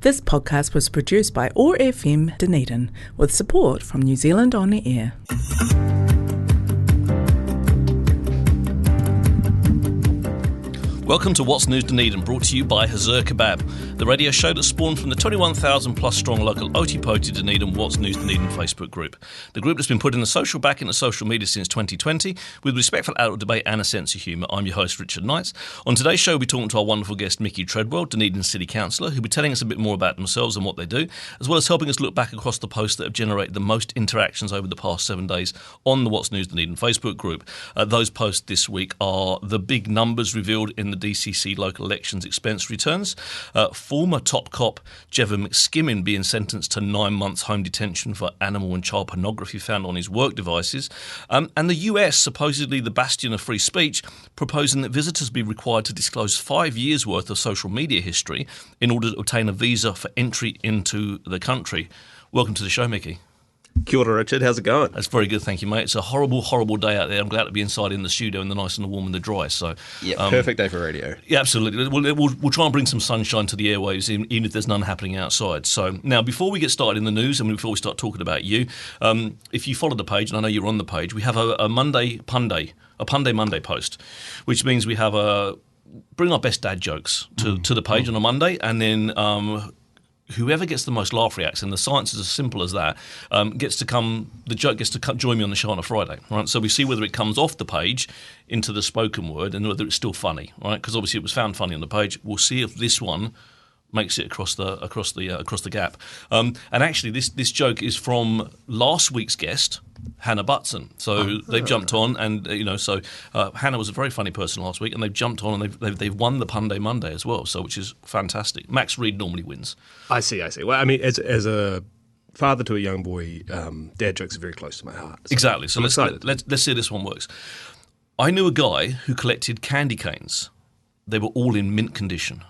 This podcast was produced by OAR FM Dunedin with support from New Zealand On the Air. Welcome to What's News Dunedin, brought to you by Hazur Kebab, the radio show that spawned from the 21,000 plus strong local Oti Poti Dunedin What's News Dunedin Facebook group. The group that's been putting the social back into social media since 2020 with respectful adult debate and a sense of humour. I'm your host, Richard Knights. On today's show, we'll be talking to our wonderful guest, Mickey Treadwell, Dunedin City Councilor, who'll be telling us a bit more about themselves and what they do, as well as helping us look back across the posts that have generated the most interactions over the past 7 days on the What's News Dunedin Facebook group. Those posts this week are the big numbers revealed in the DCC local elections expense returns, former top cop Jevon McSkimmon being sentenced to 9 months home detention for animal and child pornography found on his work devices, and the US, supposedly the bastion of free speech, proposing that visitors be required to disclose 5 years' worth of social media history in order to obtain a visa for entry into the country. Welcome to the show, Mickey. Kia ora, Richard. How's it going? That's very good, thank you, mate. It's a horrible, horrible day out there. I'm glad to be inside in the studio in the nice and the warm and the dry. So, perfect day for radio. Yeah, absolutely. We'll try and bring some sunshine to the airwaves, even if there's none happening outside. So now, before we get started in the news and before we start talking about you, if you follow the page, and I know you're on the page, we have a Monday Monday post, which means we have bring our best dad jokes to the page on a Monday, and then whoever gets the most laugh reacts, and the science is as simple as that, the joke gets to join me on the show on a Friday, right? So we see whether it comes off the page into the spoken word and whether it's still funny, right? Because obviously it was found funny on the page. We'll see if this one makes it across the gap. And actually, this joke is from last week's guest, Hannah Butson. So they've jumped on, and Hannah was a very funny person last week, and they've jumped on and they've won the Punday Monday as well. So which is fantastic. Max Reed normally wins. I see. Well, I mean, as a father to a young boy, dad jokes are very close to my heart. So exactly. So let's see if this one works. I knew a guy who collected candy canes. They were all in mint condition.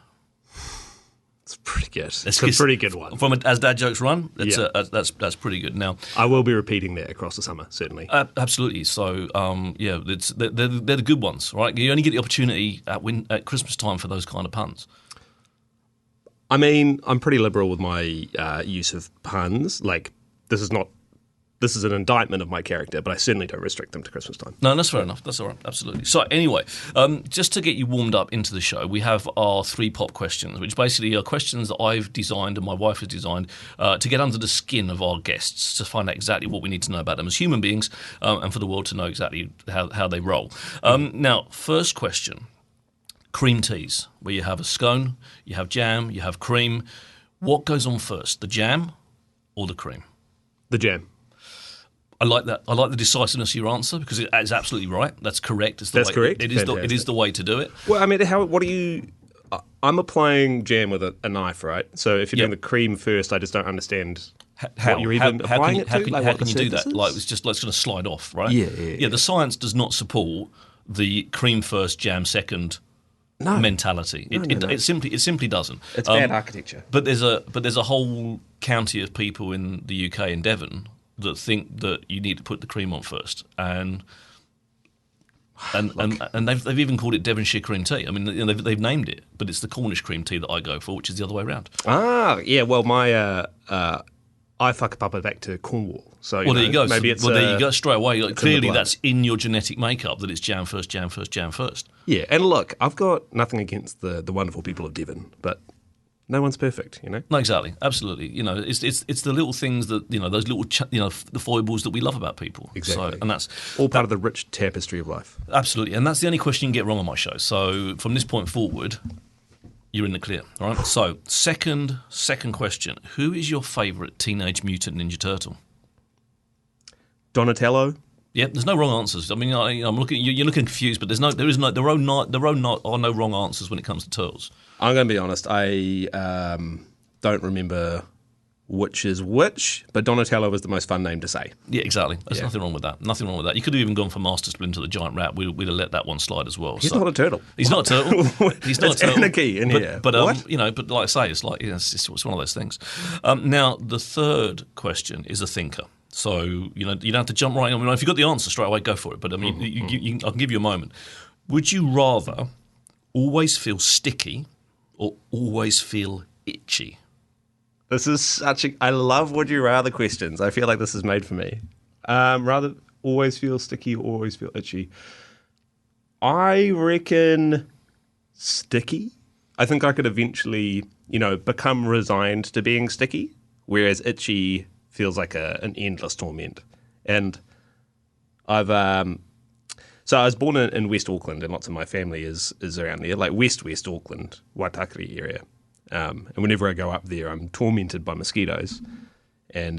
It's pretty good. It's a pretty good one. As dad jokes run, that's pretty good. Now, I will be repeating that across the summer, certainly. Absolutely. So, they're the good ones, right? You only get the opportunity at Christmas time for those kind of puns. I mean, I'm pretty liberal with my use of puns. Like, this is an indictment of my character, but I certainly don't restrict them to Christmas time. No, that's fair enough. That's all right. Absolutely. So anyway, just to get you warmed up into the show, we have our 3 pop questions, which basically are questions that I've designed and my wife has designed to get under the skin of our guests, to find out exactly what we need to know about them as human beings, and for the world to know exactly how they roll. Now, first question, cream teas, where you have a scone, you have jam, you have cream. What goes on first, the jam or the cream? The jam. I like that. I like the decisiveness of your answer, because it is absolutely right. That's correct. That's correct. It is the way to do it. Well, I mean, what do you? I'm applying jam with a knife, right? So if you're doing the cream first, I just don't understand what you're even applying it to. How can you do that? Like it's going to slide off, right? Yeah. The science does not support the cream first, jam second mentality. It simply doesn't. It's bad architecture. But there's a whole county of people in the UK, in Devon, that think that you need to put the cream on first, and they've even called it Devonshire cream tea. I mean, they've named it, but it's the Cornish cream tea that I go for, which is the other way around. Well, my I fuck up back to Cornwall. So there you go. Maybe it's there you go straight away. Like, clearly, that's in your genetic makeup that it's jam first, jam first, jam first. Yeah, and look, I've got nothing against the wonderful people of Devon, but no one's perfect, you know. No, exactly, absolutely. You know, it's the little things that, you know, those little the foibles that we love about people. Exactly, so, and that's all part of the rich tapestry of life. Absolutely, and that's the only question you can get wrong on my show. So from this point forward, you're in the clear. All right. So second question: who is your favourite Teenage Mutant Ninja Turtle? Donatello. Yeah, there's no wrong answers. I mean, I'm looking. You're looking confused, but there are no wrong answers when it comes to turtles. I'm going to be honest. I don't remember which is which, but Donatello was the most fun name to say. Yeah, exactly. There's nothing wrong with that. Nothing wrong with that. You could have even gone for Master Splinter, the giant rat. We'd have let that one slide as well. He's not a turtle. He's not a turtle. He's not a turtle. Anarchy in here. But but like I say, it's like it's one of those things. Now the third question is a thinker. So you don't have to jump right in. I mean, if you've got the answer straight away, go for it. But I mean, I can give you a moment. Would you rather always feel sticky or always feel itchy? This is I love would you rather questions. I feel like this is made for me. Rather always feel sticky, always feel itchy. I reckon sticky. I think I could eventually, become resigned to being sticky, whereas itchy feels like an endless torment. And I've so I was born in West Auckland, and lots of my family is around there, like West Auckland, Waitakere area. And whenever I go up there, I'm tormented by mosquitoes. And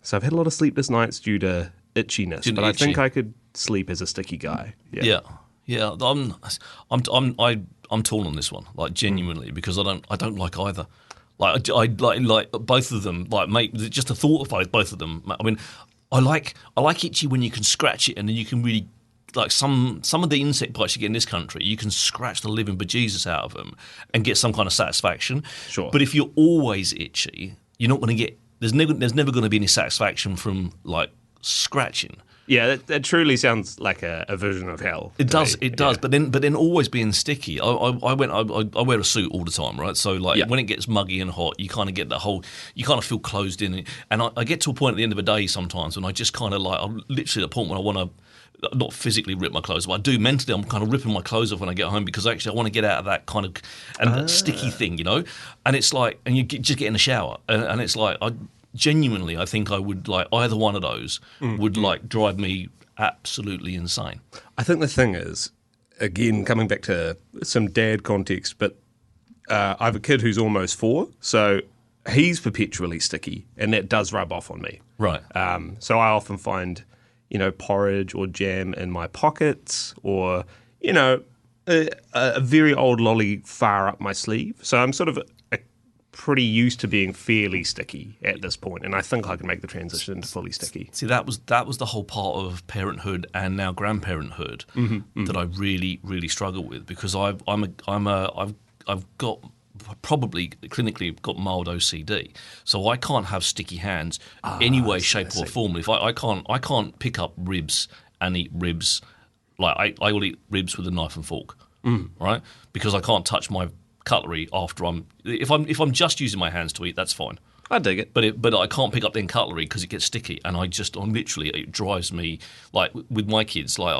so I've had a lot of sleepless nights due to itchiness, but I think I could sleep as a sticky guy. Yeah. I'm torn on this one, like genuinely, because I don't like either. Like I like both of them. Like, mate, just the thought of both of them. I mean, I like itchy when you can scratch it, and then you can really. Like some of the insect bites you get in this country, you can scratch the living bejesus out of them and get some kind of satisfaction. Sure. But if you're always itchy, you're not going to get. There's never going to be any satisfaction from like scratching. Yeah, that truly sounds like a vision of hell. It does. But then always being sticky. I wear a suit all the time, right? So when it gets muggy and hot, you kind of get you kind of feel closed in. And I get to a point at the end of the day sometimes when I just kind of I'm literally at the point when I want to. Not physically rip my clothes off, I do mentally. I'm kind of ripping my clothes off when I get home because actually I want to get out of that kind of that sticky thing, And it's like, and you just get in the shower, and it's like, I think I would like either one of those would like drive me absolutely insane. I think the thing is, again, coming back to some dad context, but I have a kid who's almost 4, so he's perpetually sticky, and that does rub off on me. Right. So I often find. Porridge or jam in my pockets, or, a very old lolly far up my sleeve. So I'm sort of pretty used to being fairly sticky at this point, and I think I can make the transition into fully sticky. See, that was the whole part of parenthood and now grandparenthood that I really, really struggle with, because I've got probably clinically got mild OCD, so I can't have sticky hands any way, shape or form. If I can't pick up ribs and eat ribs, like I will eat ribs with a knife and fork, right? Because I can't touch my cutlery after if I'm just using my hands to eat, that's fine. I dig it, but I can't pick up then cutlery because it gets sticky, and I'm literally, it drives me, like with my kids, like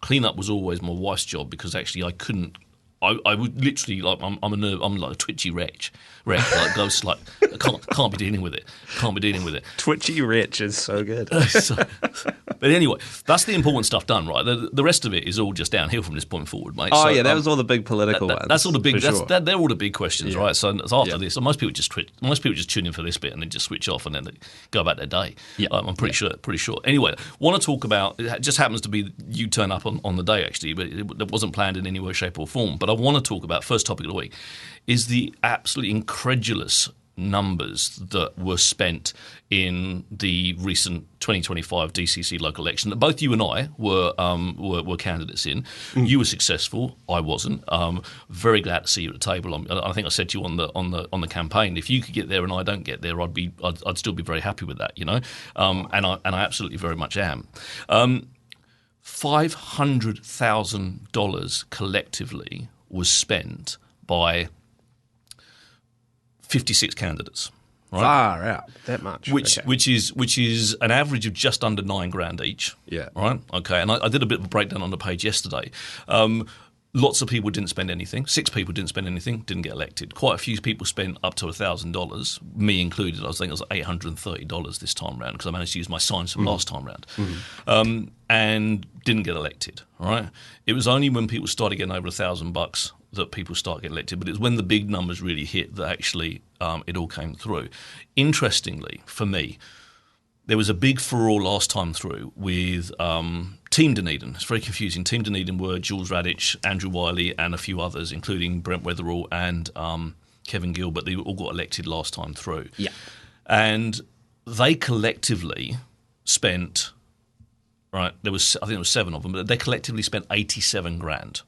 cleanup was always my wife's job, because actually I couldn't. I would literally, like, I'm like a twitchy wretch, like ghost, like I can't be dealing with it. Twitchy wretch is so good. But anyway, that's the important stuff done, right? The rest of it is all just downhill from this point forward, mate. Oh, so, that was all the big political ones. That's all the big. They're all the big questions, right? So after this, most people just tune in for this bit and then just switch off and then they go about their day. Yeah, I'm pretty sure. Anyway, want to talk about? It just happens to be you turn up on the day, actually, but it wasn't planned in any way, shape, or form. But I want to talk about, first topic of the week is the absolutely incredulous numbers that were spent in the recent 2025 DCC local election that both you and I were candidates in. You were successful, I wasn't. Very glad to see you at the table. I think I said to you on the campaign, if you could get there and I don't get there, I'd still be very happy with that, and I absolutely very much am. $500,000 collectively was spent by 56 candidates. Right? Far out, that much. Which is an average of just under $9,000 each. Yeah. Right. Okay. And I did a bit of a breakdown on the page yesterday. Lots of people didn't spend anything. 6 people didn't spend anything, didn't get elected. Quite a few people spent up to $1,000, me included. I think it was $830 this time round because I managed to use my signs from last time round, and didn't get elected. Right? It was only when people started getting over $1,000 that people start getting elected, but it was when the big numbers really hit that actually it all came through. Interestingly, for me, there was a big furore last time through with Team Dunedin. It's very confusing. Team Dunedin were Jules Radich, Andrew Wiley, and a few others, including Brent Weatherall and Kevin Gilbert. They all got elected last time through. Yeah. And they collectively spent, right, I think there was 7 of them, but they collectively spent 87 grand.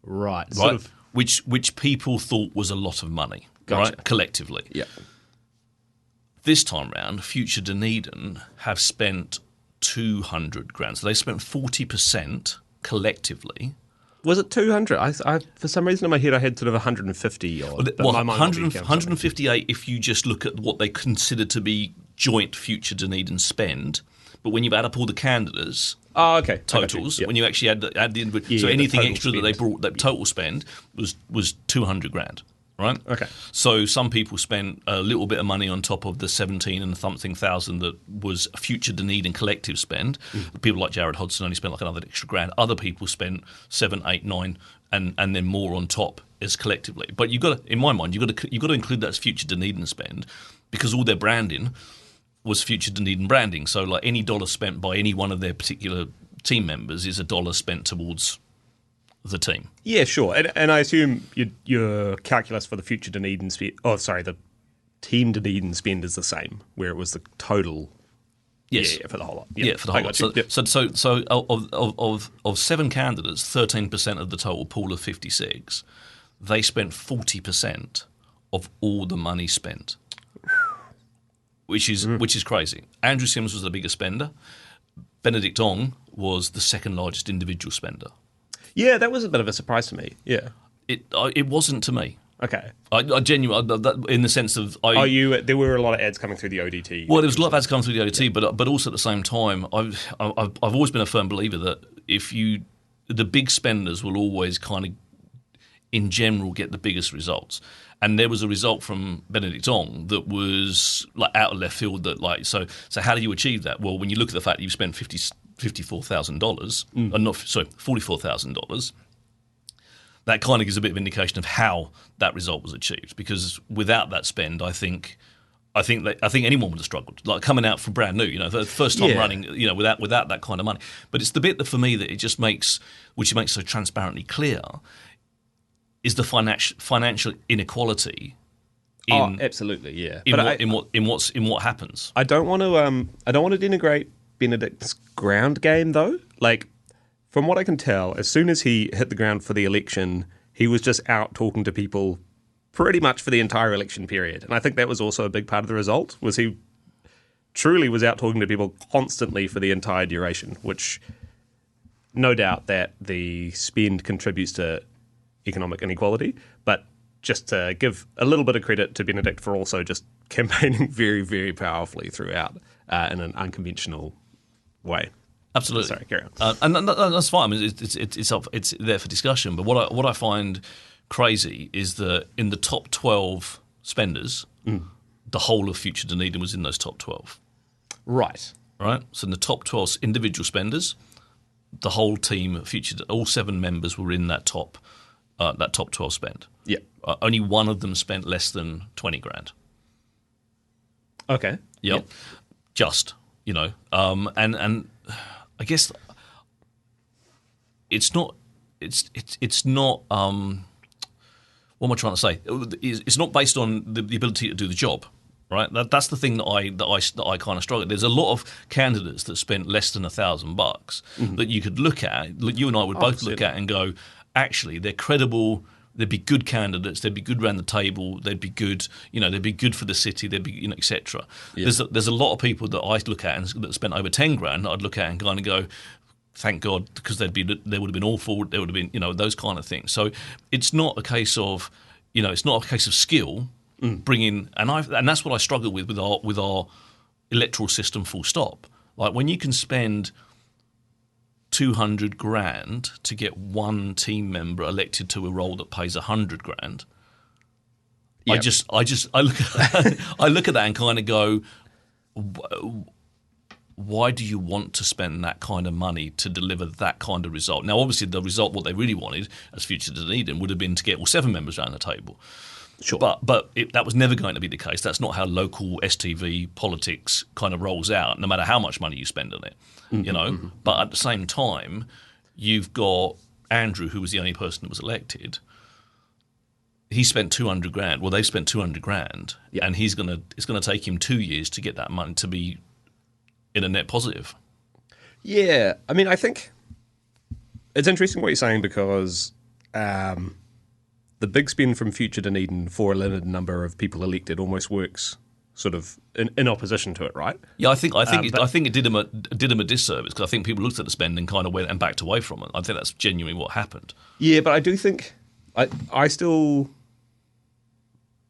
Right. Right. Which people thought was a lot of money. Gotcha. Right? Collectively. Yeah. This time round, Future Dunedin have spent 200 grand. So they spent 40% collectively Was it 200? I for some reason in my head I had sort of 150 odd. But Well, my mind might be 158 if you just look at what they consider to be joint future Dunedin spend. But when you add up all the candidates totals, when you actually add the individual, so anything extra spend. that they brought, that total spend was 200 grand. Right. Okay. So some people spent a little bit of money on top of the 17 and something thousand that was future Dunedin collective spend. People like Jared Hodgson only spent like another extra grand. Other people spent 7, 8, 9, and then more on top as collectively. But you got to, in my mind, you got to include that as future Dunedin spend because all their branding was future Dunedin branding. So like any dollar spent by any one of their particular team members is a dollar spent towards the team. Yeah, sure. And I assume your calculus for the future Dunedin spend, the team Dunedin spend is the same, where it was the total. Yes. Yeah, for the whole lot. Yeah, for the whole lot. So of 7 candidates, 13% of the total pool of 56, they spent 40% of all the money spent, which is crazy. Andrew Sims was the biggest spender. Benedict Ong was the second largest individual spender. Yeah, that was a bit of a surprise to me. Yeah, it wasn't to me. Okay, I genuinely, in the sense of, there were a lot of ads coming through the ODT. Well, there was a lot of ads coming through the ODT, but also at the same time, I've always been a firm believer that the big spenders will always kind of, in general, get the biggest results. And there was a result from Benedict Ong that was like out of left field. That like so how do you achieve that? Well, when you look at the fact that you spent $54,000, $44,000, that kind of gives a bit of indication of how that result was achieved. Because without that spend, I think anyone would have struggled. Like coming out from brand new, the first time running, without that kind of money. But it's the bit that for me that it just makes, which it makes so transparently clear, is the financial inequality. Absolutely, yeah. In what happens. I don't want to denigrate Benedict's ground game though. Like, from what I can tell, as soon as he hit the ground for the election, he was just out talking to people pretty much for the entire election period. And I think that was also a big part of the result, was he truly was out talking to people constantly for the entire duration, which no doubt that the spend contributes to economic inequality, but just to give a little bit of credit to Benedict for also just campaigning very, very powerfully throughout in an unconventional way. Absolutely. Sorry, carry on. And that's fine. I mean, it's there for discussion. But what I find crazy is that in the top 12 spenders, the whole of Future Dunedin was in those top 12. Right. So in the top 12 individual spenders, the whole team, all 7 members were in that top 12 spend. Yeah. Only one of them spent less than 20 grand. Okay. Yep. Just, and I guess it's not what am I trying to say? It's not based on the ability to do the job. Right, that's the thing that I kind of struggle. There's a lot of candidates that spent less than $1,000 that you could look at. You and I would both look at and go, actually, they're credible. They'd be good candidates. They'd be good around the table. They'd be good. They'd be good for the city. They'd be, etc. Yeah. There's a lot of people that I look at and that spent over 10 grand. I'd look at and kind of go, thank God, because they would have been awful. There would have been, those kind of things. So it's not a case of, it's not a case of skill. Bringing and that's what I struggle with our electoral system. Full stop. Like when you can spend 200 grand to get one team member elected to a role that pays 100 grand. Yep. I look at that and kind of go, why do you want to spend that kind of money to deliver that kind of result? Now, obviously, the result what they really wanted as Future Dunedin would have been to get all 7 members around the table. Sure. But that was never going to be the case. That's not how local STV politics kind of rolls out, no matter how much money you spend on it, Mm-hmm. But at the same time, you've got Andrew, who was the only person that was elected. He spent 200 grand. Well, they've spent 200 grand, and it's going to take him 2 years to get that money to be in a net positive. Yeah, I mean, I think it's interesting what you're saying because the big spend from Future Dunedin for a limited number of people elected almost works sort of in opposition to it, right? Yeah, I think it did him a disservice, because I think people looked at the spend and kind of went and backed away from it. I think that's genuinely what happened. Yeah, but I do think I still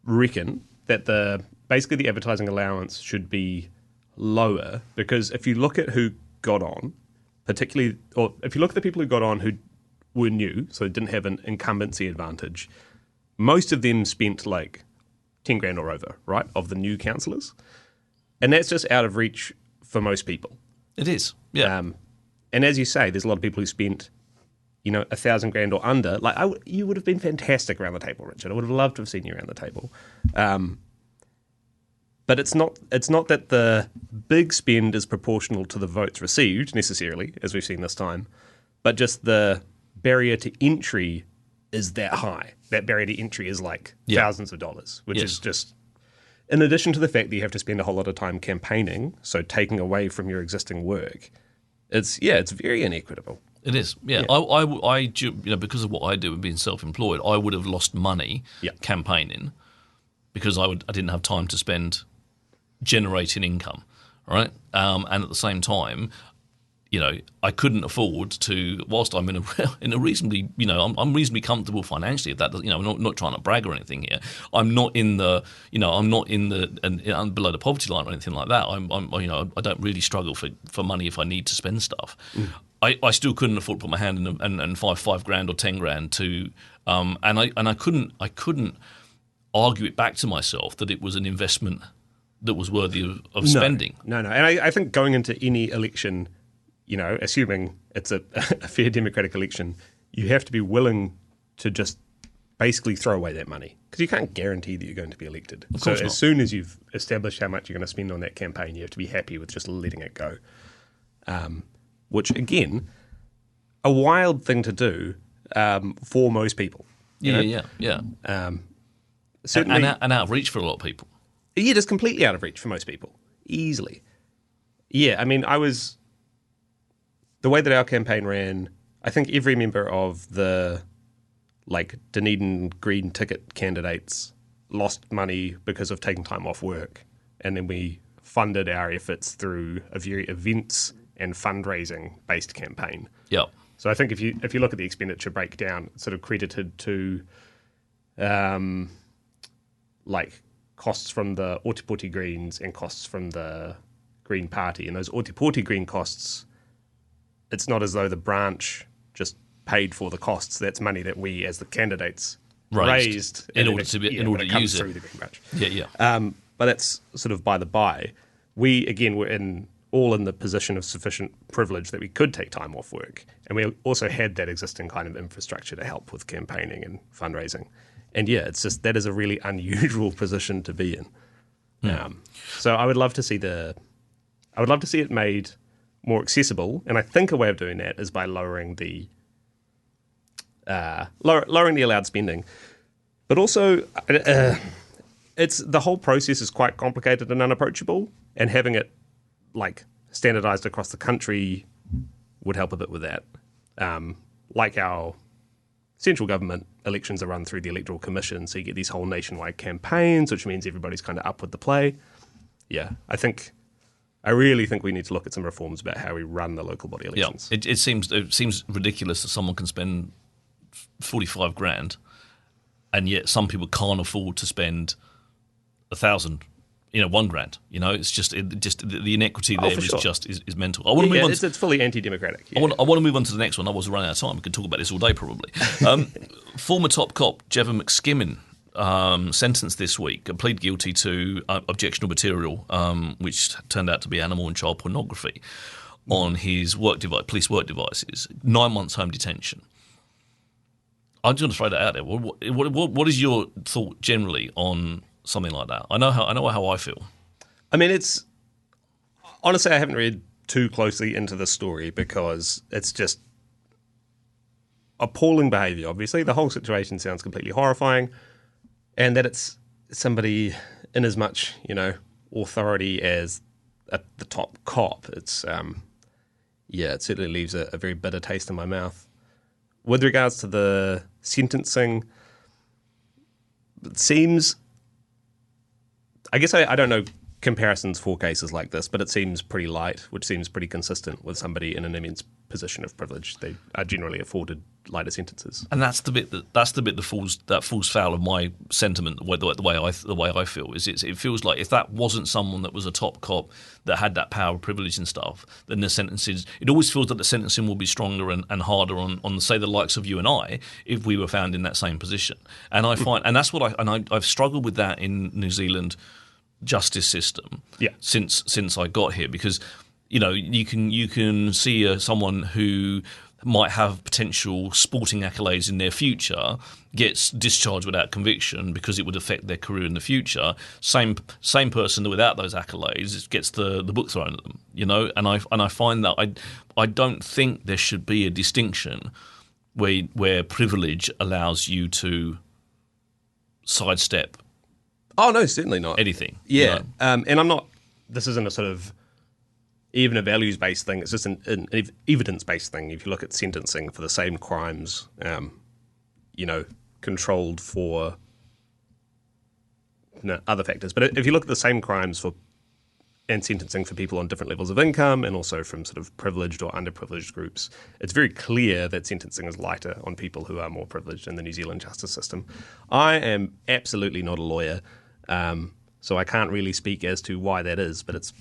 reckon that basically the advertising allowance should be lower, because if you look at who got on, particularly, or if you look at the people who got on who were new, so didn't have an incumbency advantage, most of them spent like 10 grand or over, right, of the new councillors. And that's just out of reach for most people. It is, yeah. And as you say, there's a lot of people who spent, 1,000 grand or under. Like, you would have been fantastic around the table, Richard. I would have loved to have seen you around the table. But it's not that the big spend is proportional to the votes received, necessarily, as we've seen this time, but just the barrier to entry is that high. That barrier to entry is like thousands of dollars, which is just, in addition to the fact that you have to spend a whole lot of time campaigning, so taking away from your existing work, it's very inequitable. It is, yeah. I because of what I do and being self-employed, I would have lost money campaigning because I didn't have time to spend generating income, right? And at the same time, I couldn't afford to, whilst I'm in a reasonably, I'm reasonably comfortable financially. If that, I'm not trying to brag or anything here. I'm not in the, I'm below the poverty line or anything like that. I don't really struggle for money if I need to spend stuff. I still couldn't afford to put my hand in and five grand or 10 grand to, and I couldn't argue it back to myself that it was an investment that was worthy of spending. No. And I think going into any election, assuming it's a fair democratic election, you have to be willing to just basically throw away that money, because you can't guarantee that you're going to be elected. So as soon as you've established how much you're going to spend on that campaign, you have to be happy with just letting it go. Which, again, a wild thing to do for most people. Yeah. Certainly, and out of reach for a lot of people. Yeah, just completely out of reach for most people, easily. Yeah, I mean, the way that our campaign ran, I think every member of the Dunedin green ticket candidates lost money because of taking time off work, and then we funded our efforts through a very events and fundraising based campaign. Yeah. So I think if you look at the expenditure breakdown, it's sort of credited to costs from the Ōtepoti Greens and costs from the Green Party. And those Ōtepoti Green costs, it's not as though the branch just paid for the costs. That's money that we, as the candidates, raised in order to use it through the Green Branch. Yeah. But that's sort of by the by. We again were all in the position of sufficient privilege that we could take time off work, and we also had that existing kind of infrastructure to help with campaigning and fundraising. And it's just, that is a really unusual position to be in. So I would love to see it made more accessible, and I think a way of doing that is by lowering the allowed spending. But also, it's the whole process is quite complicated and unapproachable, and having it standardized across the country would help a bit with that. Like our central government elections are run through the Electoral Commission, so you get these whole nationwide campaigns, which means everybody's kind of up with the play. Yeah, I really think we need to look at some reforms about how we run the local body elections. Yeah, it seems ridiculous that someone can spend 45 grand, and yet some people can't afford to spend 1,000. $1 grand. It's just the inequity there is mental. I want to move on. It's fully anti-democratic. Yeah. I want to move on to the next one. I was running out of time. We could talk about this all day probably. Former top cop Jevon McSkimmon sentenced this week, pleaded guilty to objectionable material, which turned out to be animal and child pornography, on his police work devices. 9 months home detention. I'm just going to throw that out there. What is your thought generally on something like that? I know how I feel. I mean, it's honestly, I haven't read too closely into the story because it's just appalling behaviour. Obviously, the whole situation sounds completely horrifying, and that it's somebody in as much authority as the top cop. It's it certainly leaves a very bitter taste in my mouth. With regards to the sentencing, it seems I guess I don't know comparisons for cases like this, but it seems pretty light, which seems pretty consistent with somebody in an immense position of privilege. They are generally afforded lighter sentences, and that's the bit that falls foul of my sentiment. The way I feel is it feels like if that wasn't someone that was a top cop that had that power, privilege, and stuff, then the sentences. It always feels that the sentencing will be stronger and harder on say the likes of you and I if we were found in that same position. And I find, and that's what I've struggled with that in New Zealand justice system since I got here, because you can see someone who might have potential sporting accolades in their future gets discharged without conviction because it would affect their career in the future. Same person without those accolades gets the book thrown at them, and I find that I don't think there should be a distinction where privilege allows you to sidestep. Oh no, certainly not Anything. Yeah, and I'm not. This isn't a sort of even a values-based thing. It's just an evidence-based thing. If you look at sentencing for the same crimes, controlled for other factors. But if you look at the same crimes and sentencing for people on different levels of income and also from sort of privileged or underprivileged groups, it's very clear that sentencing is lighter on people who are more privileged in the New Zealand justice system. I am absolutely not a lawyer, so I can't really speak as to why that is, but it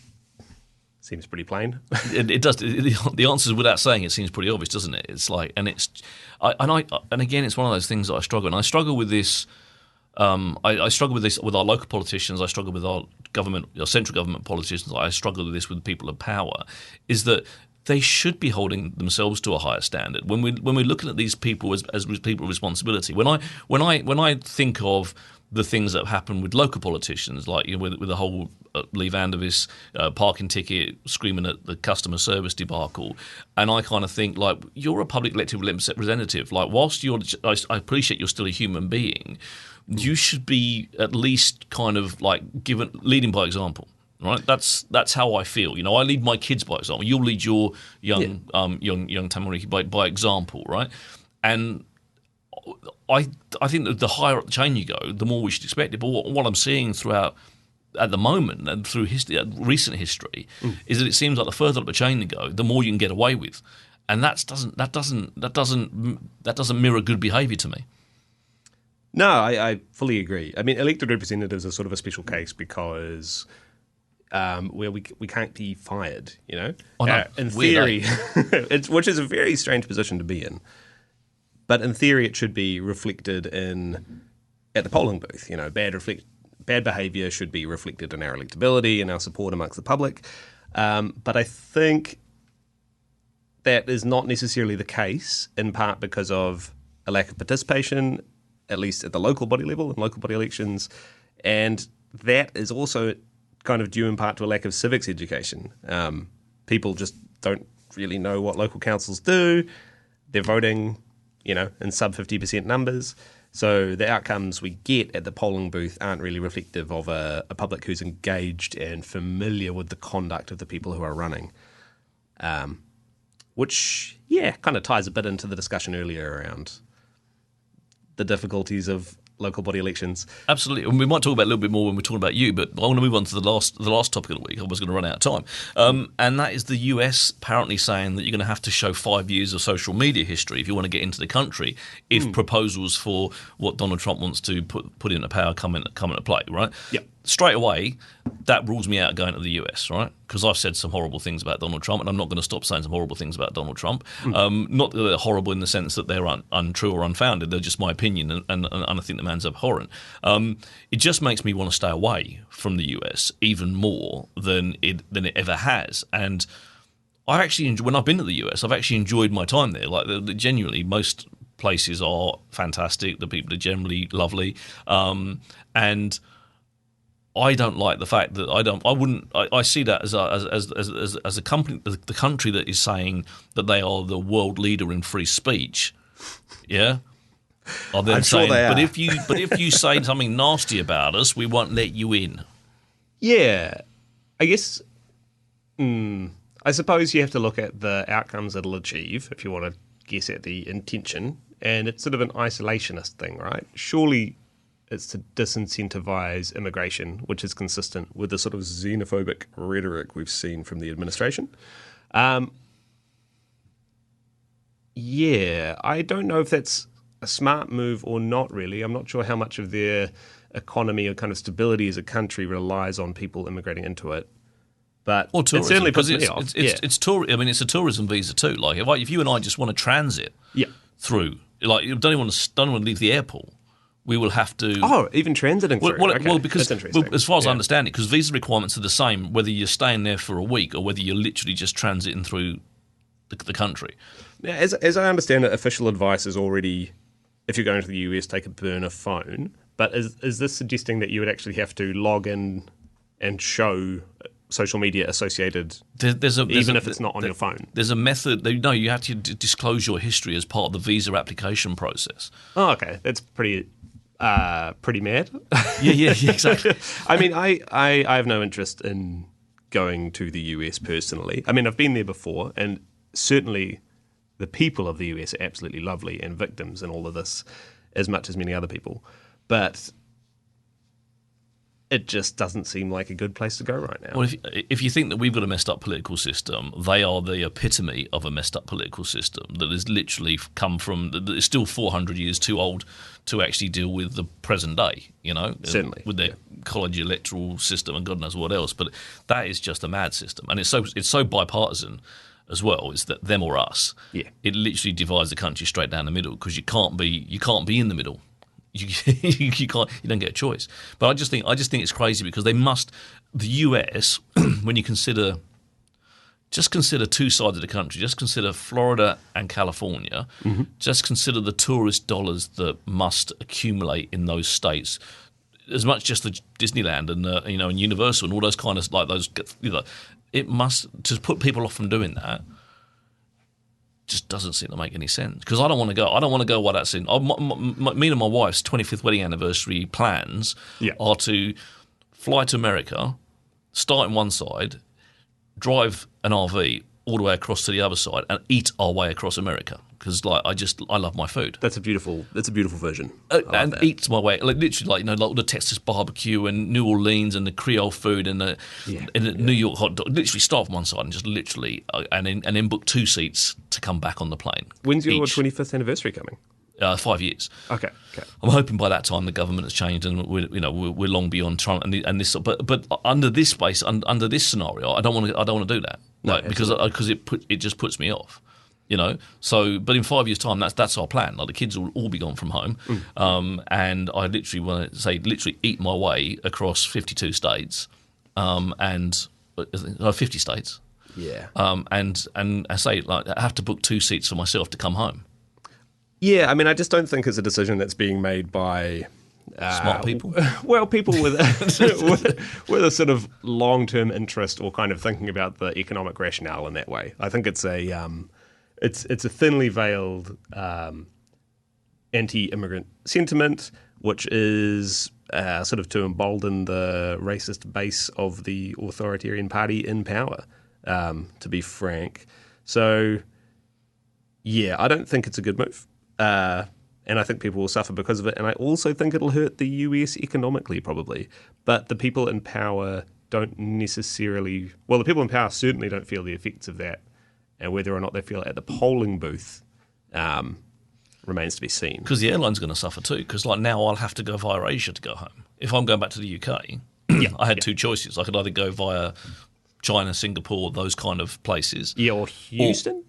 seems pretty plain. It does. The answer is without saying it seems pretty obvious, doesn't it? It's like, and again, it's one of those things that I struggle. And I struggle with this. I struggle with this with our local politicians. I struggle with our central government politicians. I struggle with this with people of power. Is that they should be holding themselves to a higher standard when we're looking at these people as people of responsibility. When I think of the things that have happened with local politicians, like with the whole Lee Vandervis parking ticket screaming at the customer service debacle, and I kind of think, like, you're a public elected representative. Like, whilst I appreciate you're still a human being, you should be at least kind of like leading by example. Right, that's how I feel. I lead my kids by example. You'll lead your young Tamariki by example, right? And I think that the higher up the chain you go, the more we should expect it. But what I'm seeing throughout at the moment and through recent history is that it seems like the further up the chain you go, the more you can get away with, and that doesn't mirror good behaviour to me. No, I fully agree. I mean, elected representatives are sort of a special case because where we can't be fired, Oh, no. In theory, which is a very strange position to be in. But in theory, it should be reflected at the polling booth. Bad behaviour should be reflected in our electability and our support amongst the public. But I think that is not necessarily the case, in part because of a lack of participation, at least at the local body level in local body elections, and that is also kind of due in part to a lack of civics education. People just don't really know what local councils do. They're voting in sub 50% numbers. So the outcomes we get at the polling booth aren't really reflective of a public who's engaged and familiar with the conduct of the people who are running. Which, kind of ties a bit into the discussion earlier around the difficulties of local body elections. Absolutely. And we might talk about it a little bit more when we're talking about you, but I want to move on to the last topic of the week. I was going to run out of time. And that is the US apparently saying that you're going to have to show 5 years of social media history if you want to get into the country, if proposals for what Donald Trump wants to put into power come into play, right? Yeah. Straight away, that rules me out of going to the US, right? Because I've said some horrible things about Donald Trump, and I'm not going to stop saying some horrible things about Donald Trump. Not that they're horrible in the sense that they're untrue or unfounded. They're just my opinion, and I think the man's abhorrent. It just makes me want to stay away from the US even more than it ever has. And I actually, when I've been to the US, I've actually enjoyed my time there. Like, genuinely, most places are fantastic. The people are generally lovely, and I don't like the fact that I see that as a company, the country that is saying that they are the world leader in free speech. Yeah, are then saying, sure they are. but if you say something nasty about us, we won't let you in. Yeah, I guess. I suppose you have to look at the outcomes it'll achieve if you want to guess at the intention, and it's sort of an isolationist thing, right? Surely it's to disincentivize immigration, which is consistent with the sort of xenophobic rhetoric we've seen from the administration. Yeah, I don't know if that's a smart move or not, really. I'm not sure how much of their economy or kind of stability as a country relies on people immigrating into it. But or tourism, it certainly puts me off. It's I mean, it's a tourism visa too. Like if you and I just want to transit through, like you don't want to leave the airport, we will have to. Oh, even transiting through. Well, because as far as I understand it, because visa requirements are the same whether you're staying there for a week or whether you're literally just transiting through the country. Now, as I understand it, official advice is already, if you're going to the US, take a burner phone. But is this suggesting that you would actually have to log in and show social media associated, even if it's not on your phone? There's a method. No, you have to disclose your history as part of the visa application process. Oh, okay. That's pretty mad. Yeah, exactly. I mean, I have no interest in going to the US personally. I mean, I've been there before, and certainly the people of the US are absolutely lovely and victims in all of this as much as many other people. But it just doesn't seem like a good place to go right now. Well, if you think that we've got a messed up political system, they are the epitome of a messed up political system that has literally come from, that is still 400 years too old to actually deal with the present day, Certainly. With their college electoral system and God knows what else. But that is just a mad system. And it's so bipartisan as well. It's that them or us. Yeah. It literally divides the country straight down the middle because you can't be in the middle. You can't. You don't get a choice. But I just think it's crazy because they must. The US, when you consider two sides of the country. Just consider Florida and California. Mm-hmm. Just consider the tourist dollars that must accumulate in those states. As much just the Disneyland and and Universal and all those kind of like those. It must to put people off from doing that. Just doesn't seem to make any sense because I don't want to go. I don't want to go while that's in. Me and my wife's 25th wedding anniversary plans are to fly to America, start in one side, drive an RV all the way across to the other side, and eat our way across America because I love my food. That's a beautiful version. And eat my way, like literally, like the Texas barbecue and New Orleans and the Creole food and the New York hot dog. Literally start from one side and just literally and then book 2 seats to come back on the plane. When's your 25th anniversary coming? 5 years. Okay. I'm hoping by that time the government has changed and we're long beyond Trump and this. But under this space, under this scenario, I don't want to do that. Because it just puts me off. So but in 5 years' time, that's our plan. Like the kids will all be gone from home, and I literally want to say eat my way across 52 states, and 50 states. Yeah. And I say I have to book 2 seats for myself to come home. Yeah, I mean, I just don't think it's a decision that's being made by smart people. Well, people with with a sort of long-term interest or kind of thinking about the economic rationale in that way. I think it's a thinly veiled anti-immigrant sentiment, which is sort of to embolden the racist base of the authoritarian party in power. To be frank, so yeah, I don't think it's a good move. And I think people will suffer because of it. And I also think it'll hurt the US economically, probably. But the people in power don't necessarily... Well, the people in power certainly don't feel the effects of that. And whether or not they feel it at the polling booth remains to be seen. Because the airline's going to suffer too. Because now I'll have to go via Asia to go home. If I'm going back to the UK, I had 2 choices. I could either go via China, Singapore, those kind of places. Yeah, or Houston?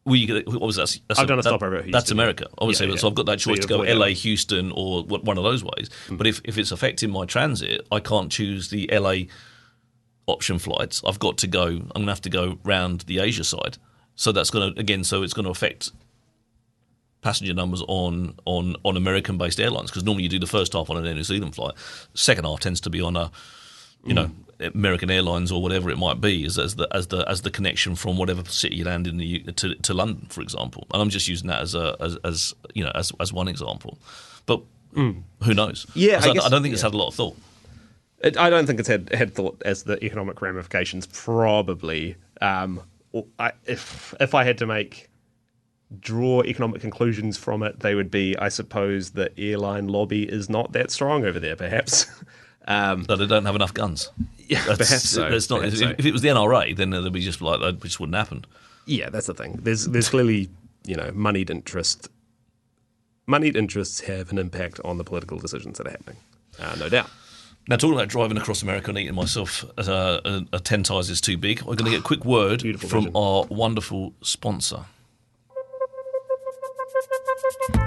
What was that? I've done a stopover at Houston. That's America, obviously. So I've got that choice to go LA, Houston, or one of those ways. Mm. But if it's affecting my transit, I can't choose the LA option flights. I'm going to have to go round the Asia side. So that's going to affect passenger numbers on American-based airlines because normally you do the first half on an Air New Zealand flight. Second half tends to be on a, American Airlines or whatever it might be as the connection from whatever city you land in to London, for example. And I'm just using that as one example. But who knows? Yeah, I don't think it's had a lot of thought. I don't think it's had thought as the economic ramifications. Probably, if I had to make draw economic conclusions from it, they would be, I suppose, the airline lobby is not that strong over there, perhaps. No, they don't have enough guns. Yeah, perhaps so. That's not, perhaps if it was the NRA, then there'd be just like that just wouldn't happen. Yeah, that's the thing. There's clearly, moneyed interests have an impact on the political decisions that are happening, no doubt. Now, talking about driving across America and eating myself a 10 ties is too big, we're going to get a quick word from our wonderful sponsor.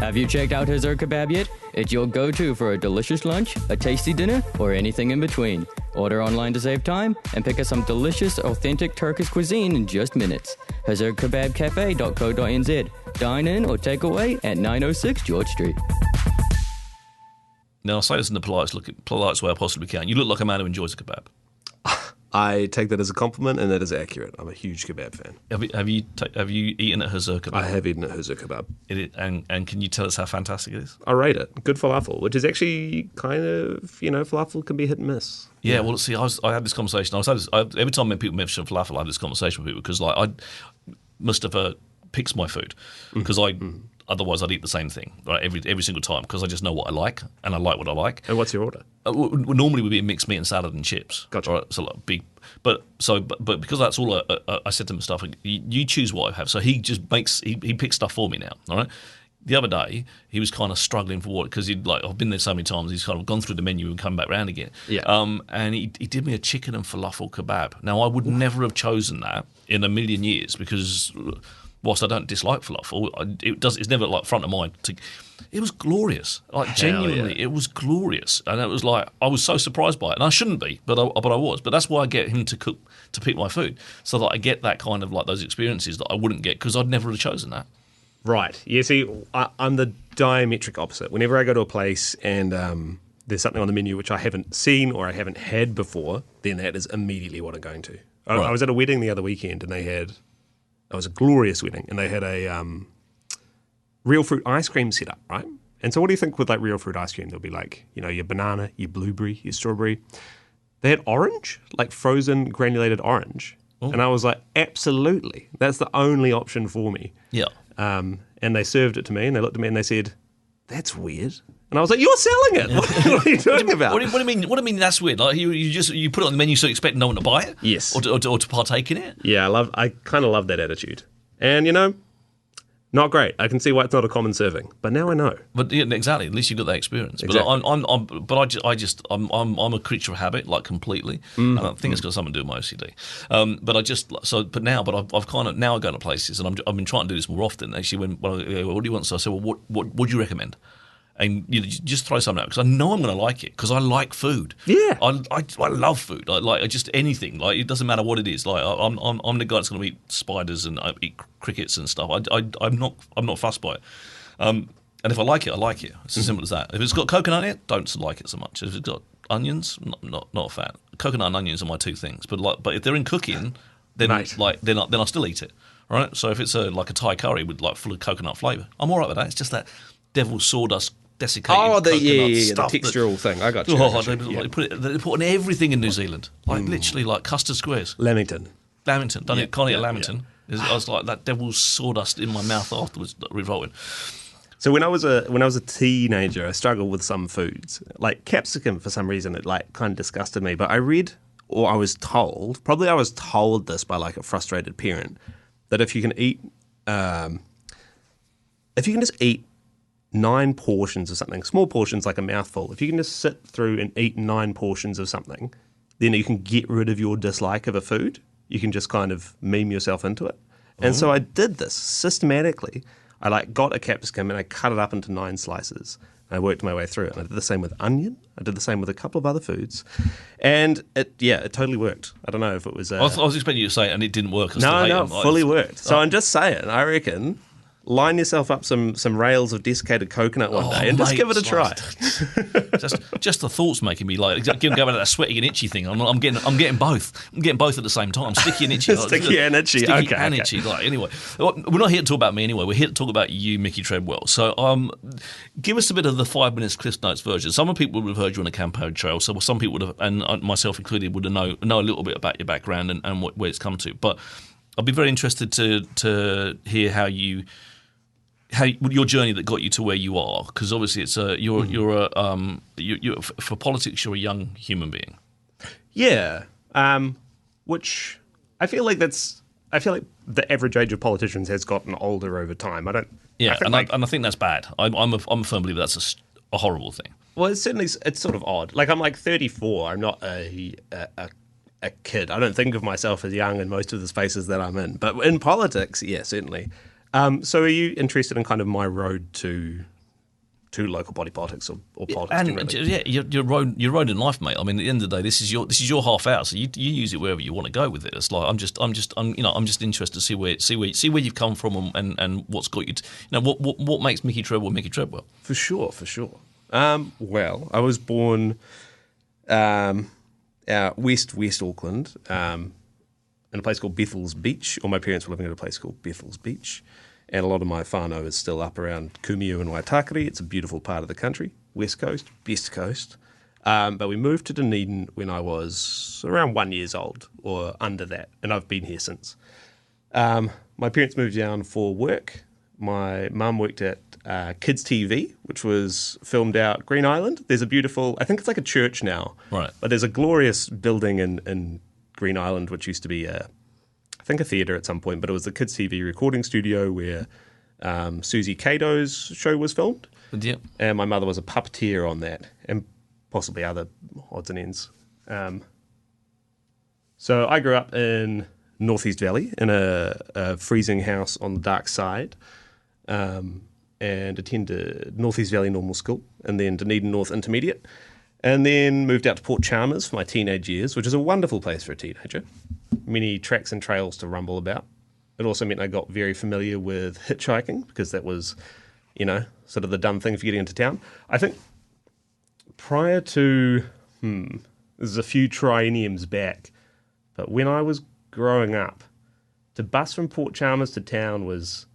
Have you checked out Hazur Kebab yet? It's your go-to for a delicious lunch, a tasty dinner, or anything in between. Order online to save time and pick up some delicious, authentic Turkish cuisine in just minutes. HazurKebabCafe.co.nz. Dine in or take away at 906 George Street. Now, I'll say this in the politest way I possibly can. You look like a man who enjoys a kebab. I take that as a compliment, and that is accurate. I'm a huge kebab fan. Have you eaten at Hazur Kebab? I have eaten at Hazur Kebab. And can you tell us how fantastic it is? I rate it. Good falafel, which is actually kind of, falafel can be hit and miss. Yeah, well, see, I had this conversation. Every time when people mention falafel, I have this conversation with people because, I Mustafa picks my food because otherwise I'd eat the same thing right every single time because I just know what I like and I like what I like. And what's your order? Normally we'd be a mixed meat and salad and chips. Gotcha. Right? So big, but because that's all I said to Mustafa, you choose what I have. So he just he picks stuff for me now. All right. The other day, he was kind of struggling for what, because I've been there so many times, he's kind of gone through the menu and come back round again. Yeah. And he did me a chicken and falafel kebab. Now, I would never have chosen that in a million years because whilst I don't dislike falafel, it's never like front of mind. It was glorious. Like, genuinely, It was glorious. And it was like, I was so surprised by it. And I shouldn't be, but I was. But that's why I get him to pick my food, so that I get that kind of like those experiences that I wouldn't get because I'd never have chosen that. Right. Yeah, see, I'm the diametric opposite. Whenever I go to a place and there's something on the menu which I haven't seen or I haven't had before, then that is immediately what I'm going to. I was at a wedding the other weekend and it was a glorious wedding, and they had a real fruit ice cream set up, right? And so what do you think with like real fruit ice cream? There'll be like, your banana, your blueberry, your strawberry. They had orange, like frozen granulated orange. Ooh. And I was like, absolutely. That's the only option for me. Yeah. And they served it to me, and they looked at me and they said, "That's weird." And I was like, "You're selling it. What are you talking about?" What do you mean? What do you mean that's weird? Like you put it on the menu so you expect no one to buy it? Yes. Or to partake in it? Yeah, I kind of love that attitude. And not great. I can see why it's not a common serving, but now I know. But yeah, exactly. At least you got that experience. Exactly. But I'm a creature of habit, like completely. And I think it's got something to do with my OCD. But I've kind of now I go to places, and I've been trying to do this more often. Actually, what do you want? So I said, well, what would you recommend? And just throw something out because I know I'm going to like it because I like food. Yeah, I love food. I like just anything. Like, it doesn't matter what it is. Like, I'm the guy that's going to eat spiders and eat crickets and stuff. I'm not fussed by it. And if I like it, I like it. It's as simple as that. If it's got coconut in it, don't like it so much. If it's got onions, not a fan. Coconut and onions are my two things. But if they're in cooking, then then I'll still eat it. Right. So if it's like a Thai curry with like full of coconut flavour, I'm all right with that. It's just that devil's sawdust desiccated stuff, the textural thing. I got you. They put in everything in New Zealand, like literally like custard squares. Lamington. Can't eat a Lamington. Yeah. I was like that devil's sawdust in my mouth afterwards, revolting. So when I was a teenager, I struggled with some foods, like capsicum. For some reason, it like kind of disgusted me. But I read, or I was told this by like a frustrated parent, that if you can just eat 9 portions of something, small portions like a mouthful, if you can just sit through and eat 9 portions of something, then you can get rid of your dislike of a food. You can just kind of meme yourself into it. And so I did this systematically. I got a capsicum and I cut it up into 9 slices. And I worked my way through it. And I did the same with onion. I did the same with a couple of other foods. And it totally worked. I don't know if it was... I was expecting you to say, and it didn't work. It fully worked. So I'm just saying, I reckon... line yourself up some rails of desiccated coconut one day and just give it a try. just the thoughts making me like go back to that sweaty and itchy thing. I'm getting both. I'm getting both at the same time. Sticky and itchy. Sticky and itchy. Itchy. Like, anyway, we're not here to talk about me anyway. We're here to talk about you, Mickey Treadwell. So give us a bit of the 5 minutes Cliff Notes version. Some people would have heard you on a campaign trail. So some people would have, and myself included, would know a little bit about your background and where it's come to. But I'd be very interested to hear how you how your journey that got you to where you are, because obviously it's you're for politics you're a young human being. Yeah, which I feel like the average age of politicians has gotten older over time. I think that's bad. I'm a firm believer that's a horrible thing. Well, it's sort of odd. Like, I'm like 34. I'm not a kid. I don't think of myself as young in most of the spaces that I'm in. But in politics, yeah, certainly. So are you interested in kind of my road to local body politics or politics generally? Yeah, your road in life, mate. I mean, at the end of the day, this is your half hour, so you use it wherever you want to go with it. It's like I'm just interested to see where you've come from and what's got you. What makes Mickey Treadwell Mickey Treadwell? For sure. Well, I was born West Auckland, in a place called Bethells Beach, or my parents were living at a place called Bethells Beach. And a lot of my whānau is still up around Kumeu and Waitakere. It's a beautiful part of the country, west coast, best coast. But we moved to Dunedin when I was around 1 year old, or under that, and I've been here since. My parents moved down for work. My mum worked at Kids TV, which was filmed out Green Island. There's a beautiful, I think it's like a church now, right? But there's a glorious building in Green Island, which used to be I think a theatre at some point, but it was the Kids TV recording studio where Susie Cato's show was filmed. Yep. And my mother was a puppeteer on that, and possibly other odds and ends. So I grew up in Northeast Valley in a freezing house on the dark side, and attended Northeast Valley Normal School, and then Dunedin North Intermediate, and then moved out to Port Chalmers for my teenage years, which is a wonderful place for a teenager. Many tracks and trails to rumble about. It also meant I got very familiar with hitchhiking, because that was, sort of the done thing for getting into town. I think prior to, this is a few trienniums back, but when I was growing up, to bus from Port Chalmers to town was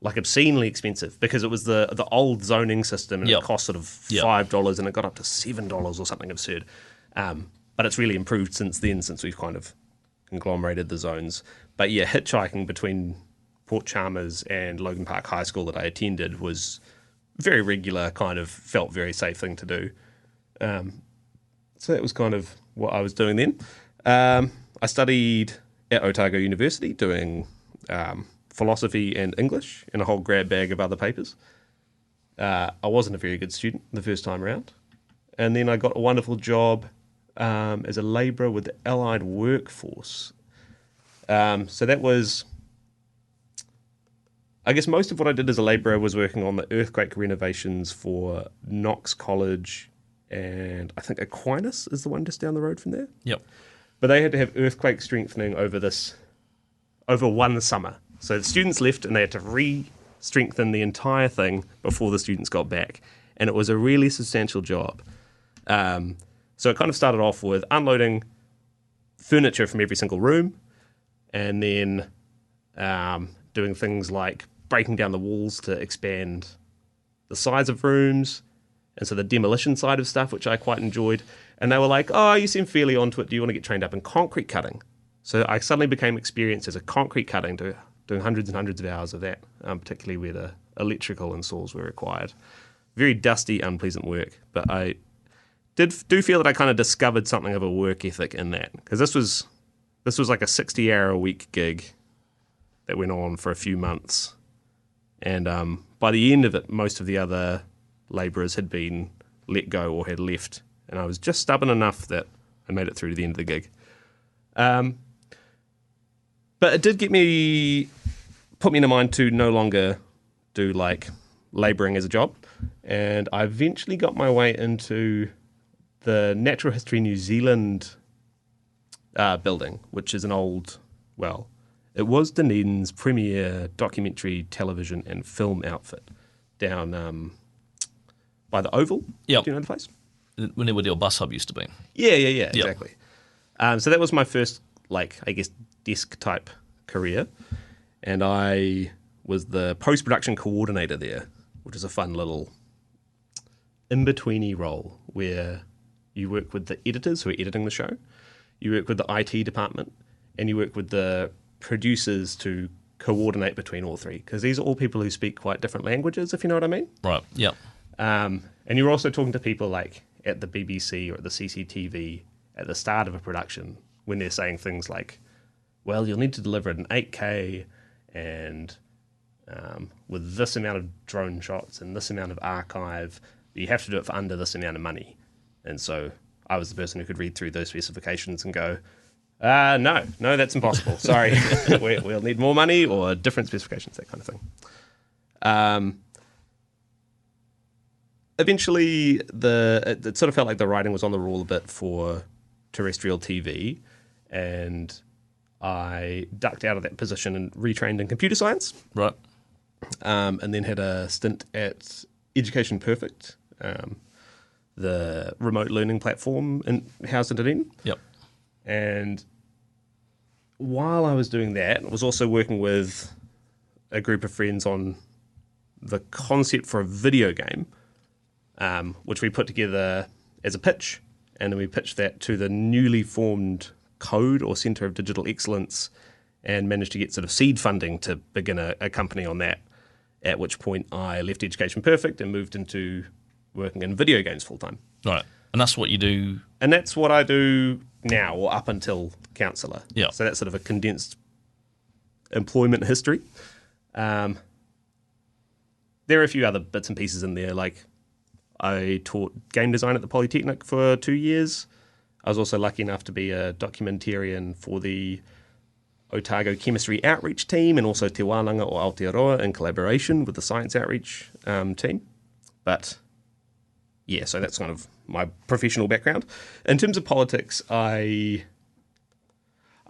like obscenely expensive, because it was the old zoning system, and it cost sort of $5, and it got up to $7 or something absurd. But it's really improved since then, since we've kind of conglomerated the zones. But yeah, hitchhiking between Port Chalmers and Logan Park High School that I attended was very regular, kind of felt very safe thing to do. So that was kind of what I was doing then. I studied at Otago University doing philosophy and English and a whole grab bag of other papers. I wasn't a very good student the first time around. And then I got a wonderful job as a labourer with the Allied Workforce. So that was, I guess most of what I did as a labourer was working on the earthquake renovations for Knox College, and I think Aquinas is the one just down the road from there. Yep. But they had to have earthquake strengthening over one summer. So the students left and they had to re-strengthen the entire thing before the students got back. And it was a really substantial job. So it kind of started off with unloading furniture from every single room, and then doing things like breaking down the walls to expand the size of rooms, and so the demolition side of stuff, which I quite enjoyed. And they were like, oh, you seem fairly onto it. Do you want to get trained up in concrete cutting? So I suddenly became experienced as a concrete cutting, doing hundreds and hundreds of hours of that, particularly where the electrical installs were required. Very dusty, unpleasant work, but I do feel that I kind of discovered something of a work ethic in that, because this was like a 60-hour-a-week gig that went on for a few months, and by the end of it, most of the other labourers had been let go or had left, and I was just stubborn enough that I made it through to the end of the gig. But it did put me in a mind to no longer do like labouring as a job, and I eventually got my way into the Natural History New Zealand building, which is it was Dunedin's premier documentary, television and film outfit down by the Oval. Yep. Do you know the place? Where the old bus hub used to be. Yeah, Yep. exactly. So that was my first, desk type career, and I was the post-production coordinator there, which is a fun little in-betweeny role where you work with the editors who are editing the show, you work with the IT department, and you work with the producers to coordinate between all three, because these are all people who speak quite different languages, if you know what I mean. Right. Yeah. And you're also talking to people like at the BBC or at the CCTV at the start of a production when they're saying things like, well, you'll need to deliver it in 8K and with this amount of drone shots and this amount of archive, but you have to do it for under this amount of money. And so I was the person who could read through those specifications and go, no, that's impossible. Sorry, we'll need more money or different specifications, that kind of thing. Eventually, it sort of felt like the writing was on the wall a bit for terrestrial TV, and I ducked out of that position and retrained in computer science. Right. And then had a stint at Education Perfect, the remote learning platform housed in Dunedin. Yep. And while I was doing that, I was also working with a group of friends on the concept for a video game, which we put together as a pitch, and then we pitched that to the newly formed Code or Centre of Digital Excellence, and managed to get sort of seed funding to begin a company on that, at which point I left Education Perfect and moved into working in video games full-time. Right. And that's what you do? And that's what I do now, or up until Councilor. Yeah. So that's sort of a condensed employment history. There are a few other bits and pieces in there, like I taught game design at the Polytechnic for 2 years. I was also lucky enough to be a documentarian for the Otago Chemistry Outreach Team, and also Te Wānanga o Aotearoa in collaboration with the Science Outreach team. But yeah, so that's kind of my professional background. In terms of politics, I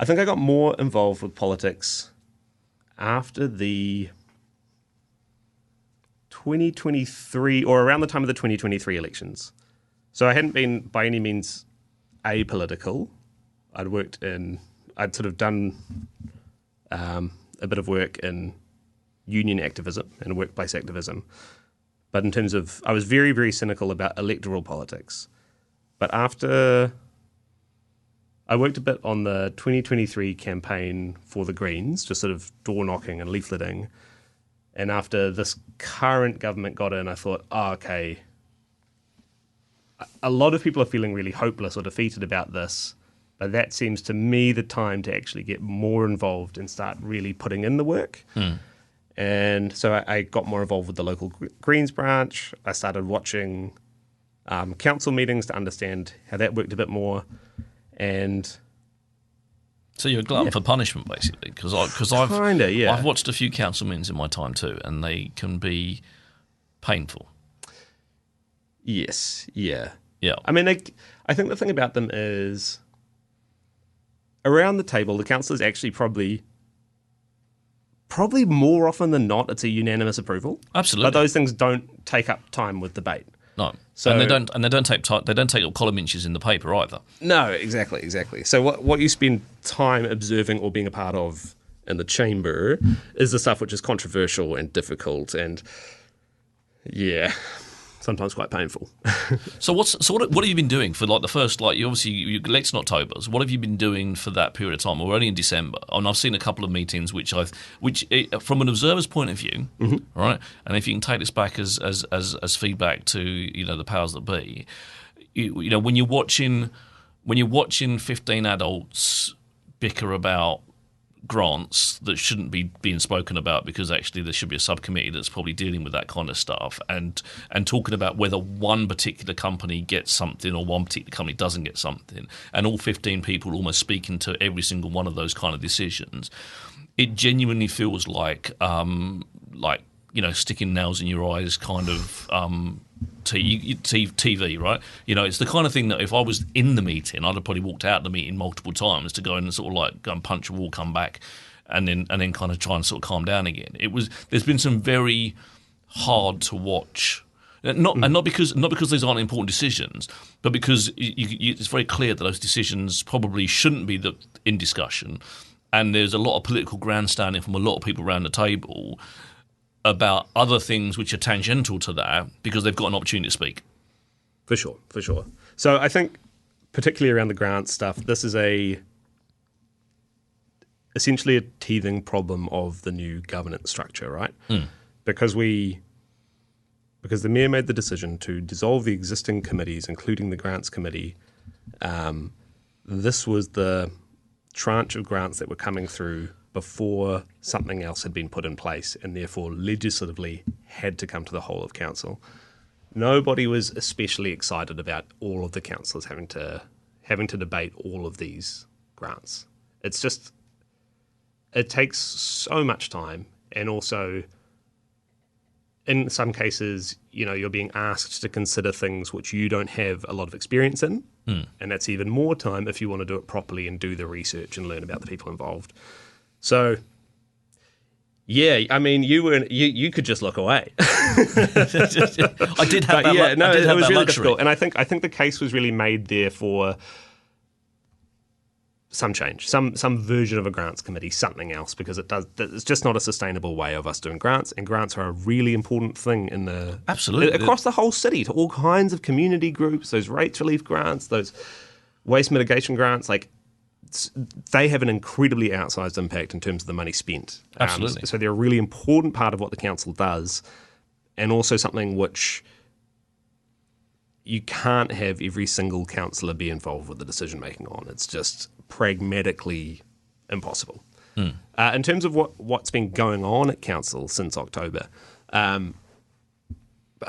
think I got more involved with politics after the 2023, or around the time of the 2023 elections. So I hadn't been by any means apolitical. I'd sort of done a bit of work in union activism and workplace activism. But in terms of, I was very, very cynical about electoral politics. But after I worked a bit on the 2023 campaign for the Greens, just sort of door knocking and leafleting. And after this current government got in, I thought, okay, a lot of people are feeling really hopeless or defeated about this. But that seems to me the time to actually get more involved and start really putting in the work. And so I got more involved with the local Greens branch. I started watching council meetings to understand how that worked a bit more. And so you're a glutton for punishment, basically, because I've watched a few council meetings in my time too, and they can be painful. Yes, yeah. I mean, I think the thing about them is, around the table, the councillors actually probably more often than not, it's a unanimous approval. Absolutely. But those things don't take up time with debate. No. So, and they don't take up column inches in the paper either. No, exactly. So what you spend time observing or being a part of in the chamber is the stuff which is controversial and difficult and sometimes quite painful. So what have you been doing for like the first, like, you elected in October, so what have you been doing for that period of time? We're only in December, and I've seen a couple of meetings which from an observer's point of view, right, and if you can take this back as feedback to the powers that be, when you're watching 15 adults bicker about grants that shouldn't be being spoken about, because actually there should be a subcommittee that's probably dealing with that kind of stuff, and talking about whether one particular company gets something or one particular company doesn't get something, and all 15 people almost speaking to every single one of those kind of decisions, it genuinely feels like sticking nails in your eyes kind of TV, right? It's the kind of thing that if I was in the meeting, I'd have probably walked out of the meeting multiple times to go and sort of like go and punch a wall, come back, and then kind of try and sort of calm down again. There's been some very hard to watch, not because these aren't important decisions, but because it's very clear that those decisions probably shouldn't be in discussion, and there's a lot of political grandstanding from a lot of people around the table about other things which are tangential to that, because they've got an opportunity to speak. For sure. So I think, particularly around the grant stuff, this is a essentially a teething problem of the new governance structure, right? Because the Mayor made the decision to dissolve the existing committees, including the Grants Committee. This was the tranche of grants that were coming through before something else had been put in place, and therefore legislatively had to come to the whole of council. Nobody was especially excited about all of the councillors having to debate all of these grants. It's just, it takes so much time, and also in some cases, you're being asked to consider things which you don't have a lot of experience in, and that's even more time if you want to do it properly and do the research and learn about the people involved. So, yeah, I mean, you could just look away. I did have that. It was really luxury. difficult, and I think the case was really made there for some change, some version of a grants committee, something else, because it's just not a sustainable way of us doing grants, and grants are a really important thing absolutely across the whole city to all kinds of community groups. Those rates relief grants, those waste mitigation grants, they have an incredibly outsized impact in terms of the money spent. Absolutely. So they're a really important part of what the council does, and also something which you can't have every single councillor be involved with the decision making on. It's just pragmatically impossible. In terms of what's been going on at council since October, a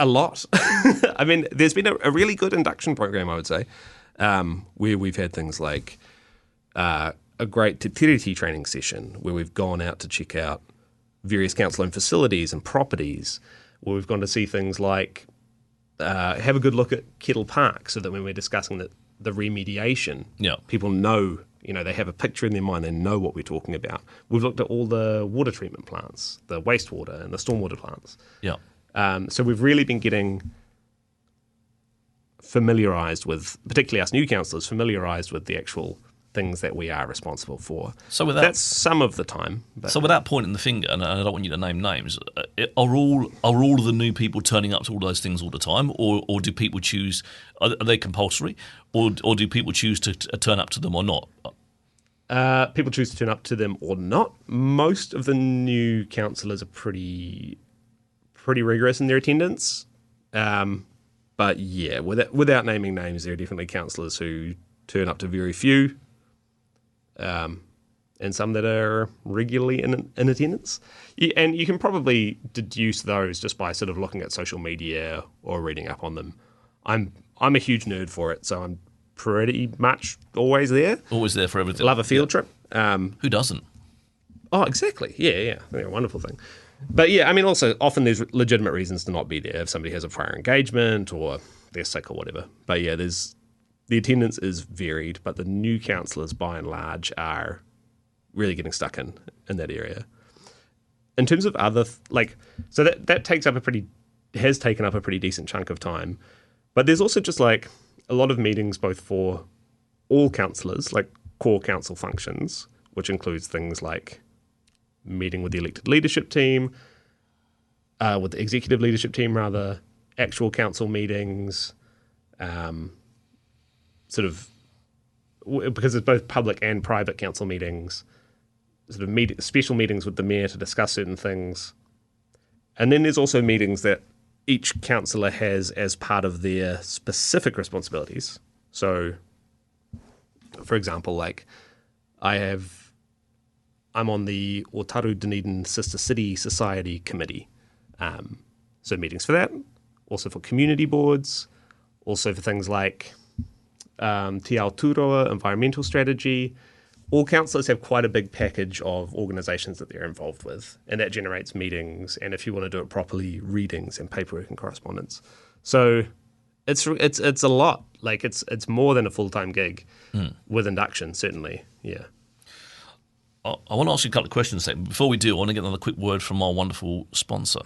lot. I mean, there's been a really good induction program, I would say, where we've had things like a great Te Tiriti training session where we've gone out to check out various council-owned facilities and properties, where we've gone to see things like have a good look at Kettle Park, so that when we're discussing the remediation, people know, they have a picture in their mind, they know what we're talking about. We've looked at all the water treatment plants, the wastewater and the stormwater plants. So we've really been getting familiarised with, particularly us new councillors, familiarised with the actual things that we are responsible for. So that's some of the time. So without pointing the finger, and I don't want you to name names, are all of the new people turning up to all those things all the time, or do people choose? Are they compulsory, or do people choose to turn up to them or not? People choose to turn up to them or not. Most of the new councillors are pretty rigorous in their attendance. But yeah, without naming names, there are definitely councillors who turn up to very few. And some that are regularly in attendance. And you can probably deduce those just by sort of looking at social media or reading up on them. I'm a huge nerd for it, so I'm pretty much always there. Always there for everything. Love a field trip. Who doesn't? Oh, exactly. Yeah. They're a wonderful thing. But yeah, I mean, also often there's legitimate reasons to not be there if somebody has a prior engagement or they're sick or whatever. But yeah, the attendance is varied, but the new councillors, by and large, are really getting stuck in that area. In terms of other, so that has taken up a pretty decent chunk of time. But there's also just a lot of meetings both for all councillors, like core council functions, which includes things like meeting with the elected leadership team, with the executive leadership team rather, actual council meetings, because it's both public and private council meetings, special meetings with the mayor to discuss certain things. And then there's also meetings that each councillor has as part of their specific responsibilities. So, for example, I'm on the Otaru Dunedin Sister City Society Committee. So meetings for that, also for community boards, also for things like Te Aotearoa environmental strategy. All councillors have quite a big package of organisations that they're involved with, and that generates meetings, and if you want to do it properly, readings and paperwork and correspondence. So it's a lot. It's more than a full-time gig with induction, certainly. Yeah. I want to ask you a couple of questions. Before we do, I want to get another quick word from our wonderful sponsor.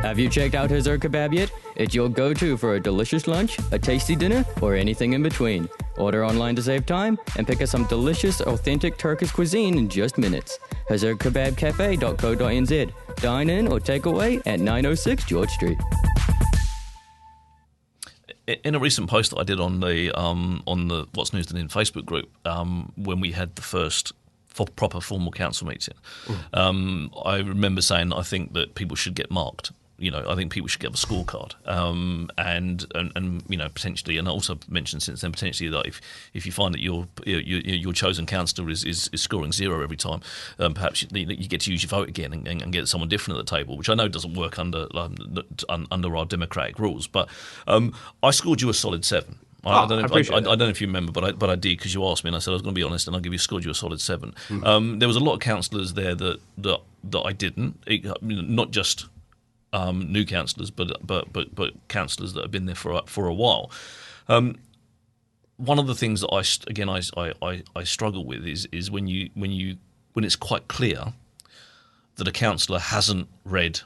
Have you checked out Hazur Kebab yet? It's your go-to for a delicious lunch, a tasty dinner, or anything in between. Order online to save time and pick up some delicious, authentic Turkish cuisine in just minutes. HazurKebabCafe.co.nz. Dine in or take away at 906 George Street. in a recent post that I did on the What's News Dunedin Facebook group, when we had the first proper formal council meeting, I remember saying I think that people should get marked. I think people should get a scorecard, and potentially, and I also mentioned since then potentially that if you find that your chosen councillor is scoring 0 every time, perhaps you get to use your vote again and get someone different at the table, which I know doesn't work under our democratic rules. But I scored you a solid 7. I don't know if you remember, but I did because you asked me, and I said I was going to be honest, and I scored you a solid 7. There was a lot of councillors there that I didn't, not just new councillors, but councillors that have been there for a while. One of the things that I struggle with is when it's quite clear that a councillor hasn't read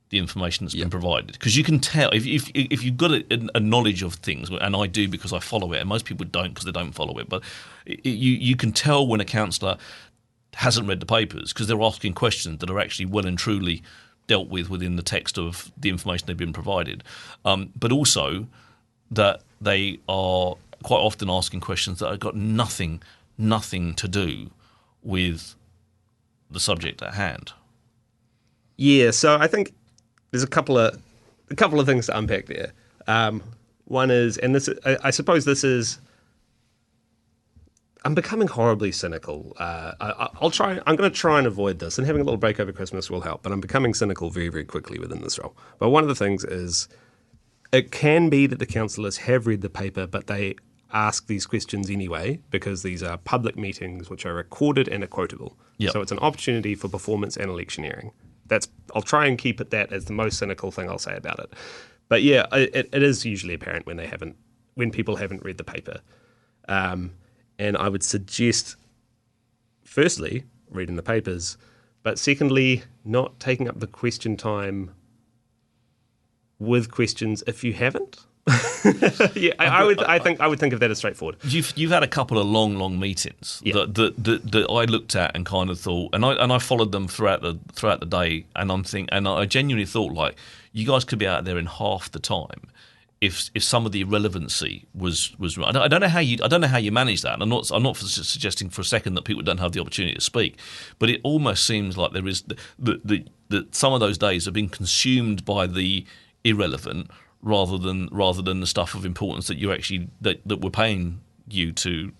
the information that's been provided, because you can tell if you've got a knowledge of things, and I do because I follow it, and most people don't because they don't follow it. But you can tell when a councillor hasn't read the papers because they're asking questions that are actually well and truly dealt with within the text of the information they've been provided, but also that they are quite often asking questions that have got nothing to do with the subject at hand. Yeah, so I think there's a couple of things to unpack there. One is, and this I suppose this is, I'm becoming horribly cynical. I'm going to try and avoid this, and having a little break over Christmas will help, but I'm becoming cynical very, very quickly within this role. But one of the things is, it can be that the councillors have read the paper, but they ask these questions anyway, because these are public meetings which are recorded and are quotable. Yep. So it's an opportunity for performance and electioneering. I'll try and keep it that as the most cynical thing I'll say about it. But yeah, it is usually apparent when people haven't read the paper. And I would suggest, firstly, reading the papers, but secondly, not taking up the question time with questions if you haven't. Yeah, I would think of that as straightforward. You've had a couple of long meetings that I looked at and kind of thought, and I followed them throughout the day, and I genuinely thought, like, you guys could be out there in half the time if some of the irrelevancy was right. I don't know how you manage that. I'm not suggesting for a second that people don't have the opportunity to speak, but it almost seems like there is that some of those days have been consumed by the irrelevant rather than the stuff of importance that you actually that we're paying you to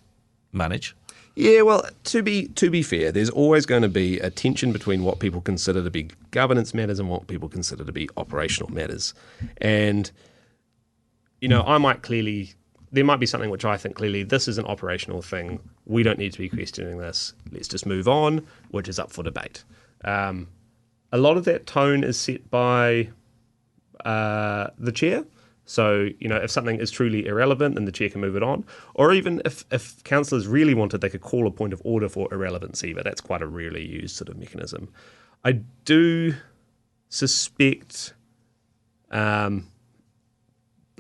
manage. Yeah, well, to be fair, there's always going to be a tension between what people consider to be governance matters and what people consider to be operational matters. And there might be something which I think clearly this is an operational thing. We don't need to be questioning this. Let's just move on, which is up for debate. A lot of that tone is set by the chair. So, if something is truly irrelevant, then the chair can move it on. Or even if councillors really wanted, they could call a point of order for irrelevancy, but that's quite a rarely used sort of mechanism. I do suspect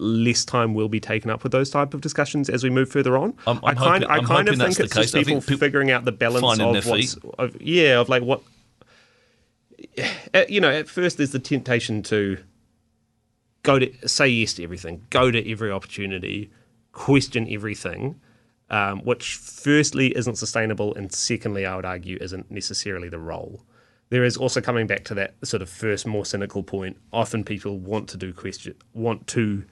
less time will be taken up with those type of discussions as we move further on. I kind of think it's just people figuring out the balance of what. At first there's the temptation to say yes to everything, go to every opportunity, question everything, which firstly isn't sustainable, and secondly, I would argue, isn't necessarily the role. There is also, coming back to that sort of first more cynical point, often people want to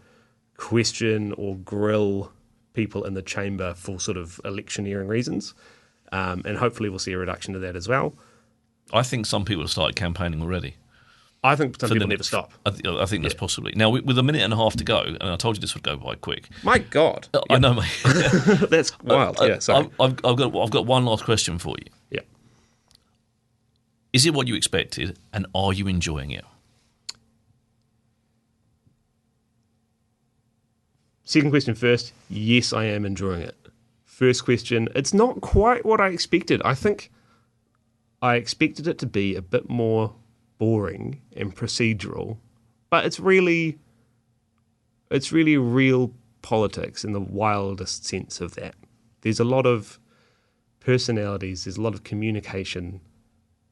question or grill people in the chamber for sort of electioneering reasons, and hopefully we'll see a reduction to that as well. I think some people have started campaigning already. I think some people never stop. I think that's possibly. Now, with a minute and a half to go, and I told you this would go quite quick. My God. I know, mate. That's wild. Yeah, sorry. I've got one last question for you. Yeah. Is it what you expected, and are you enjoying it? Second question first. Yes, I am enjoying it. First question, it's not quite what I expected. I think I expected it to be a bit more boring and procedural, but it's really real politics in the wildest sense of that. There's a lot of personalities, there's a lot of communication,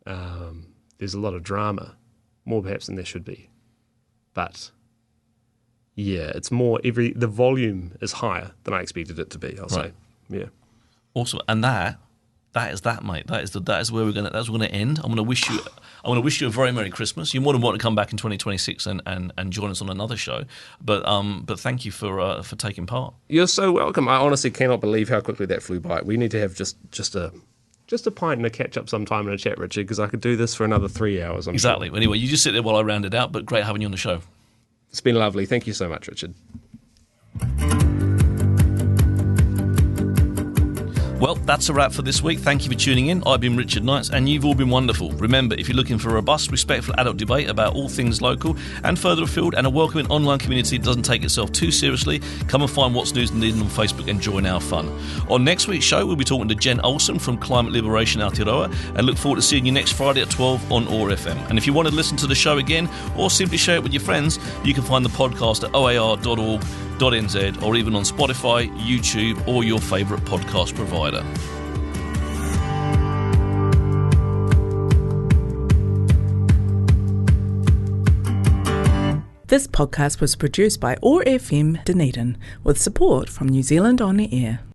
there's a lot of drama, more perhaps than there should be. But yeah, it's more the volume is higher than I expected it to be. I'll say, yeah. Awesome, and that is that, mate. That is where we're gonna end. I'm gonna wish you a very Merry Christmas. You're more than welcome to come back in 2026 and join us on another show. But thank you for taking part. You're so welcome. I honestly cannot believe how quickly that flew by. We need to have just a pint and a catch up sometime and a chat, Richard, because I could do this for another 3 hours. Exactly. Sure. Anyway, you just sit there while I round it out. But great having you on the show. It's been lovely. Thank you so much, Richard. Well, that's a wrap for this week. Thank you for tuning in. I've been Richard Knights, and you've all been wonderful. Remember, if you're looking for a robust, respectful adult debate about all things local and further afield, and a welcoming online community that doesn't take itself too seriously, come and find What's News Dunedin on Facebook and join our fun. On next week's show, we'll be talking to Jen Olsen from Climate Liberation Aotearoa, and look forward to seeing you next Friday at 12 on OAR FM. And if you want to listen to the show again, or simply share it with your friends, you can find the podcast at oar.org.nz, or even on Spotify, YouTube, or your favourite podcast provider. This podcast was produced by OAR FM Dunedin with support from New Zealand On the Air.